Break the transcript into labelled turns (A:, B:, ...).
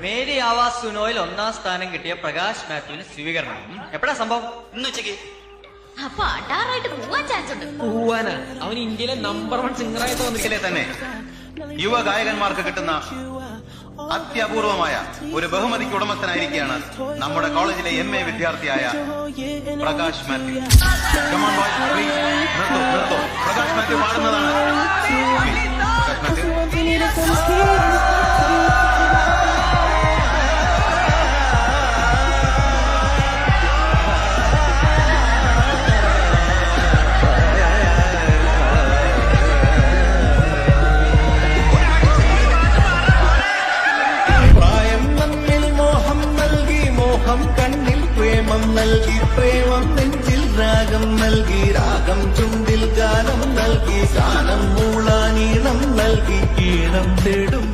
A: Mary Awas സുനോയിൽ 1ാം സ്ഥാനം കിട്ടിയ പ്രകാശ് മാത്യുവിന് സ്വീകരണം. എപ്പോഴാ സംഭവം?
B: ഇന്ന് ഉച്ചയ്ക്ക്.
C: അപ്പൊ അടാറായിട്ട് പോവാൻ ചാൻസ് ഉണ്ട്.
D: പോവാനാ? അവൻ ഇന്ത്യയിലെ നമ്പർ 1 സിംഗറായിട്ട് വന്നിരിക്കലേ.
B: തന്നെ യുവ ഗായകന്മാർക്ക് കിട്ടുന്ന അത്യപൂർവമായ ഒരു ബഹുമതിക്ക് ഉടമസ്ഥനായിരിക്കുകയാണ് നമ്മുടെ കോളേജിലെ MA വിദ്യാർത്ഥിയായ Prakash Mathew. Come on boys, please. നിർത്തൂ. പ്രകാശ് മാത്യു പാടുന്നതാണ്. പ്രകാശ് മാത്യു.
E: കണ്ണിൽ പ്രേമം നൽകി, പ്രേമം നെഞ്ചിൽ രാഗം നൽകി, രാഗം ചുണ്ടിൽ ഗാനം നൽകി, ഗാനം മൂളാനീണം നൽകി, ഈണം തേടും